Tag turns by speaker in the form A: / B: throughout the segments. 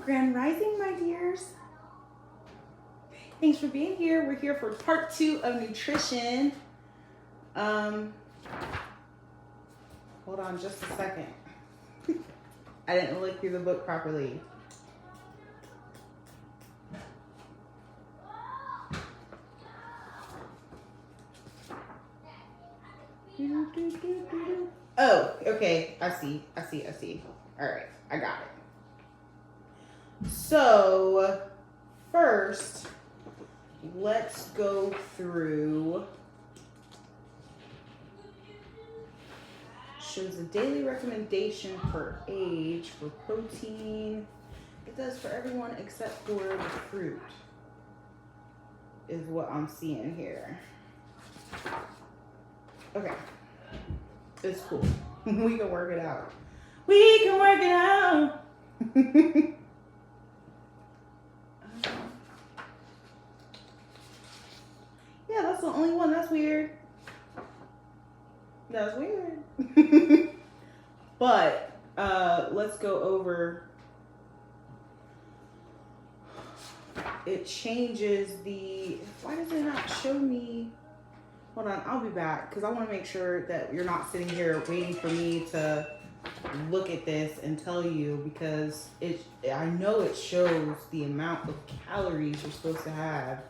A: Grand Rising, my dears. Thanks for being here. We're here for part 2 of nutrition. Hold on just a second. I didn't look through the book properly. Oh, okay. I see. All right, I got it. So, first, let's go through. Shows a daily recommendation per age for protein. It does for everyone except for the fruit, is what I'm seeing here. Okay. It's cool. We can work it out. Yeah, that's the only one. That's weird. But let's go over. It changes the. Why does it not show me? Hold on, I'll be back because I want to make sure that you're not sitting here waiting for me to look at this and tell you, because I know it shows the amount of calories you're supposed to have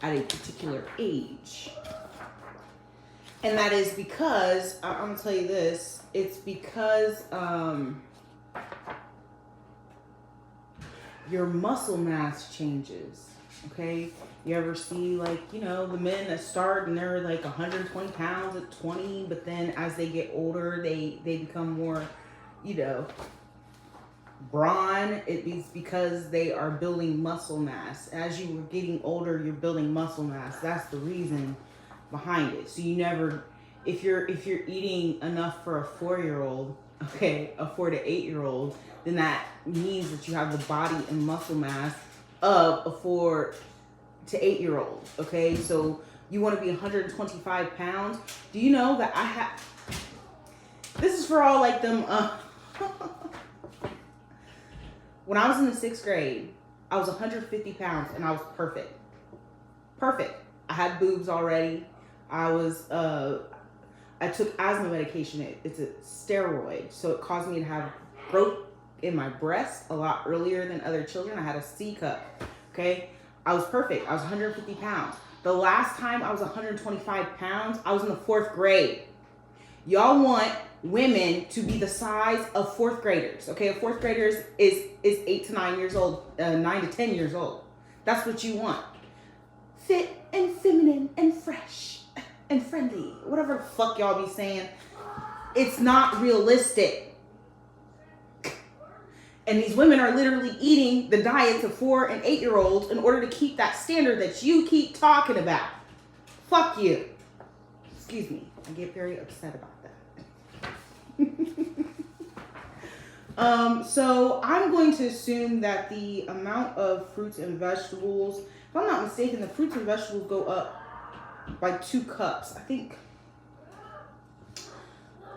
A: at a particular age. And that is because, I'm going to tell you this, it's because your muscle mass changes, okay? You ever see, like, the men that start and they're like 120 pounds at 20, but then as they get older, they become more, brawn. It's because they are building muscle mass. As you were getting older, you're building muscle mass. That's the reason behind it. So you never, if you're eating enough for a 4-year-old, okay, a 4 to 8-year-old, then that means that you have the body and muscle mass of a 4 to 8-year-old, okay? So you want to be 125 pounds. Do you know that this is for all like them, when I was in the 6th grade, I was 150 pounds and I was perfect. Perfect. I had boobs already. I took asthma medication. It's a steroid, so it caused me to have growth in my breast a lot earlier than other children. I had a C cup, okay? I was perfect. I was 150 pounds. The last time I was 125 pounds, I was in the 4th grade. Y'all want women to be the size of 4th graders, okay? A 4th graders is 8 to 9 years old, 9 to 10 years old. That's what you want. Fit and feminine and fresh and friendly, whatever the fuck y'all be saying. It's not realistic. And these women are literally eating the diets of 4 and 8-year-olds in order to keep that standard that you keep talking about. Fuck you. Excuse me. I get very upset about that. So I'm going to assume that the amount of fruits and vegetables, if I'm not mistaken, the fruits and vegetables go up by 2 cups. I think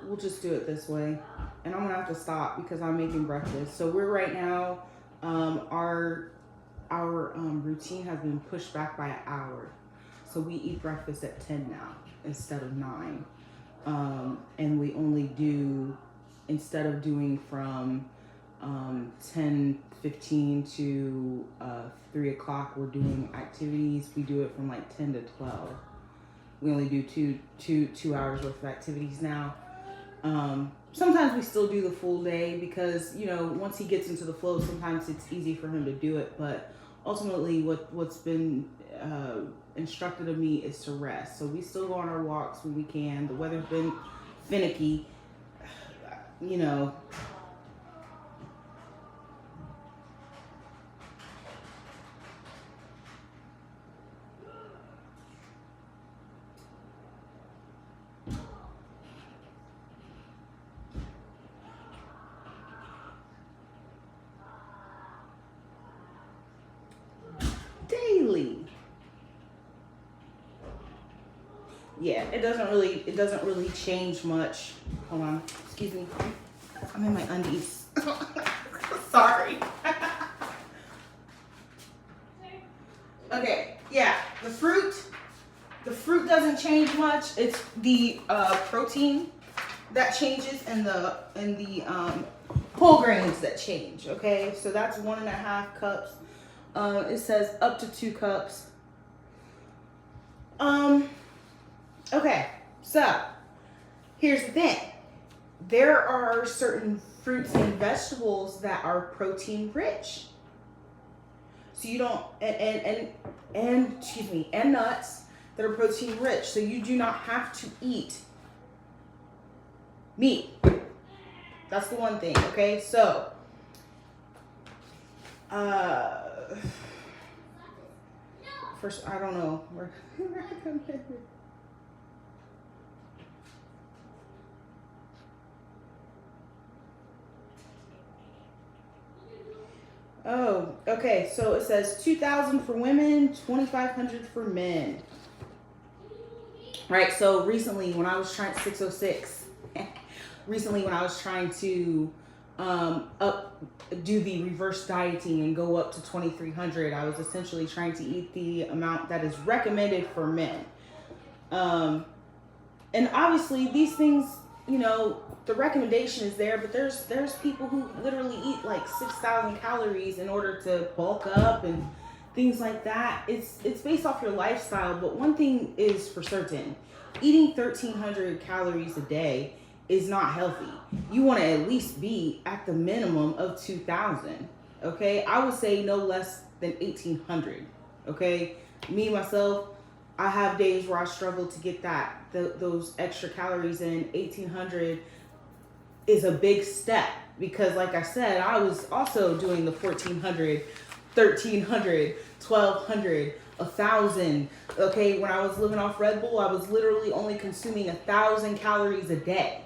A: we'll just do it this way. And I'm gonna have to stop because I'm making breakfast. So we're right now, our routine has been pushed back by an hour. So we eat breakfast at 10 now instead of 9. And we only do, instead of doing from 10:15 to 3 o'clock, we're doing activities. We do it from like 10 to 12. We only do two hours worth of activities now. Sometimes we still do the full day because, once he gets into the flow, sometimes it's easy for him to do it. But ultimately what's been instructed of me is to rest. So we still go on our walks when we can. The weather's been finicky, daily. Yeah, it doesn't really change much. Hold on, excuse me. I'm in my undies. Sorry. change much. It's the protein that changes and the whole grains that change. Okay, so that's 1.5 cups. It says up to 2 cups. Okay, so here's the thing. There are certain fruits and vegetables that are protein rich. So you don't, and excuse me, and nuts that are protein rich. So you do not have to eat meat. That's the one thing, okay? So, first, I don't know. Oh, okay. So it says 2,000 for women, 2,500 for men. Right. So recently, when I was trying 606, recently when I was trying to do the reverse dieting and go up to 2,300, I was essentially trying to eat the amount that is recommended for men. And obviously, these things, you know, the recommendation is there, but there's people who literally eat like 6,000 calories in order to bulk up and things like that. It's based off your lifestyle, but one thing is for certain: eating 1,300 calories a day is not healthy. You want to at least be at the minimum of 2,000. Okay, I would say no less than 1,800. Okay, me myself, I have days where I struggle to get those extra calories in. 1,800 is a big step because, like I said, I was also doing the 1,400, 1,300, 1,200, 1,000. Okay, when I was living off Red Bull, I was literally only consuming 1,000 calories a day.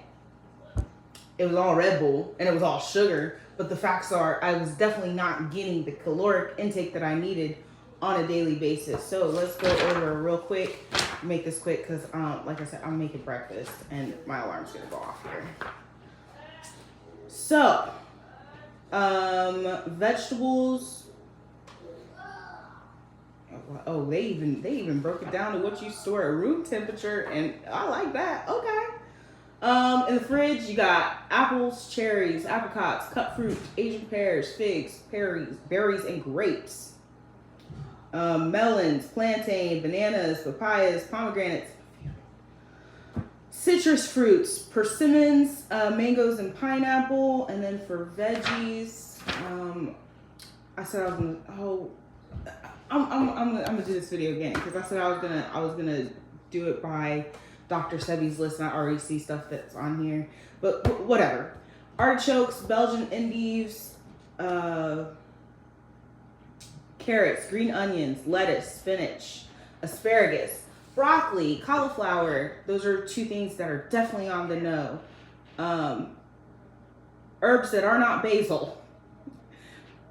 A: It was all Red Bull and it was all sugar, but the facts are I was definitely not getting the caloric intake that I needed on a daily basis. So let's go over real quick. Make this quick because, like I said, I'm making breakfast and my alarm's gonna go off here. So, vegetables. Oh, they even broke it down to what you store at room temperature, and I like that. Okay. In the fridge, you got apples, cherries, apricots, cut fruit, Asian pears, figs, berries, and grapes. Melons, plantain, bananas, papayas, pomegranates, citrus fruits, persimmons, mangoes, and pineapple. And then for veggies, I said I was gonna. Oh, I'm gonna do this video again because I said I was gonna do it by Dr. Sebi's list, and I already see stuff that's on here. But whatever. Artichokes, Belgian endives, carrots, green onions, lettuce, spinach, asparagus, broccoli, cauliflower. Those are 2 things that are definitely on the no. Herbs that are not basil.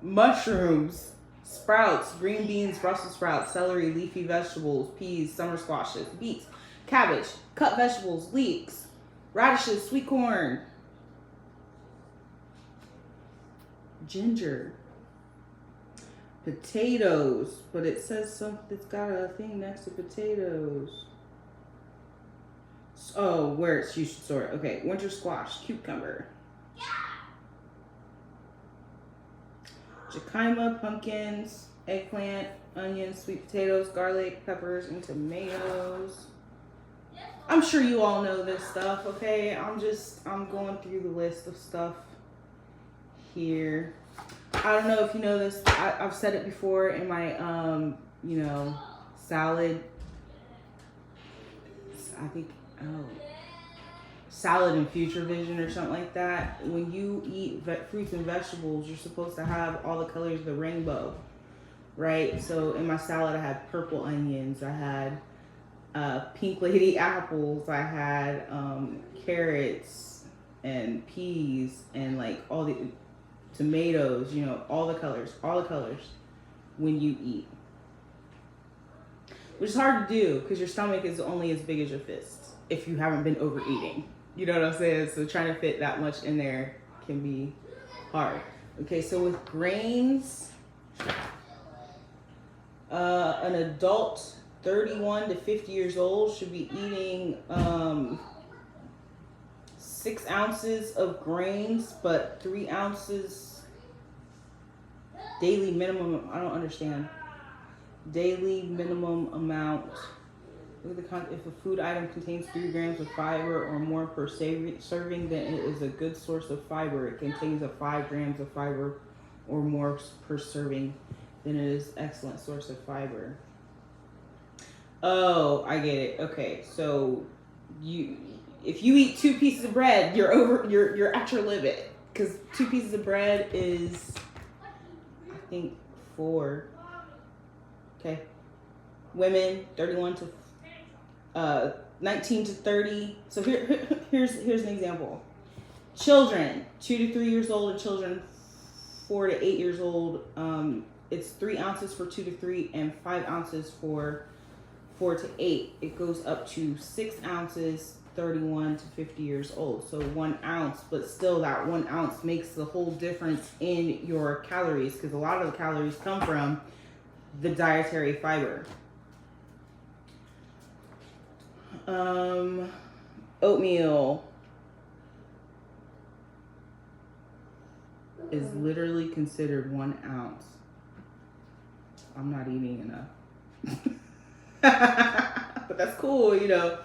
A: Mushrooms, sprouts, green beans, Brussels sprouts, celery, leafy vegetables, peas, summer squashes, beets, cabbage, cut vegetables, leeks, radishes, sweet corn, ginger, potatoes, but it says it's got a thing next to potatoes. Oh, where it's you should store it. Okay, winter squash, cucumber, jicama, pumpkins, eggplant, onions, sweet potatoes, garlic, peppers, and tomatoes. I'm sure you all know this stuff, okay? I'm going through the list of stuff here. I don't know if you know this. I've said it before in my, salad. I think, salad and future vision or something like that. When you eat fruits and vegetables, you're supposed to have all the colors of the rainbow, right? So in my salad, I had purple onions. I had pink lady apples. I had carrots and peas and like all the tomatoes, all the colors when you eat, which is hard to do because your stomach is only as big as your fist if you haven't been overeating. You know what I'm saying? So trying to fit that much in there can be hard. Okay, so with grains, an adult 31 to 50 years old should be eating 6 ounces of grains, but 3 ounces daily minimum. I don't understand. Daily minimum amount. Look at the if a food item contains 3 grams of fiber or more per serving, then it is a good source of fiber. It contains 5 grams of fiber or more per serving, then it is excellent source of fiber. Oh, I get it. Okay, so if you eat 2 pieces of bread, you're at your limit, because 2 pieces of bread is, I think, 4. Okay, women 31 to 19 to 30. So here's an example. Children 2 to 3 years old and children 4 to 8 years old. It's 3 ounces for 2 to 3 and 5 ounces for 4 to 8. It goes up to 6 ounces 31 to 50 years old. So 1 ounce, but still that 1 ounce makes the whole difference in your calories, because a lot of the calories come from the dietary fiber. Oatmeal is literally considered 1 ounce. I'm not eating enough. But that's cool, you know.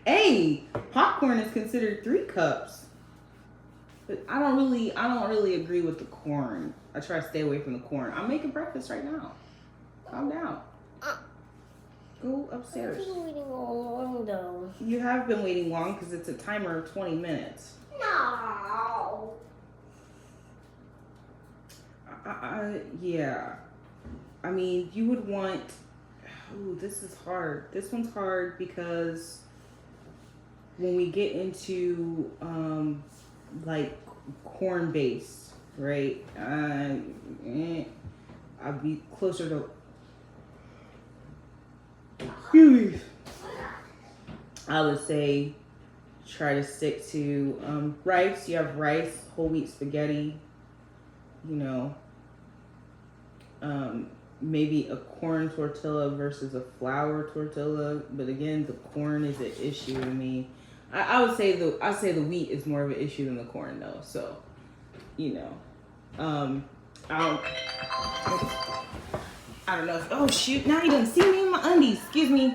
A: Hey, popcorn is considered 3 cups. But I don't really agree with the corn. I try to stay away from the corn. I'm making breakfast right now. Calm down. Go upstairs.
B: I've been waiting long though.
A: You have been waiting long because it's a timer of 20 minutes.
B: No.
A: Yeah. I mean, you would want... Ooh, this is hard. This one's hard because when we get into, like, corn-based, right? I'd be closer to... I would say try to stick to rice. You have rice, whole wheat spaghetti, you know, maybe a corn tortilla versus a flour tortilla. But again, the corn is an issue to me. I would say the wheat is more of an issue than the corn though. So, you know, I don't know. Oh shoot! Now you didn't see me in my undies. Excuse me.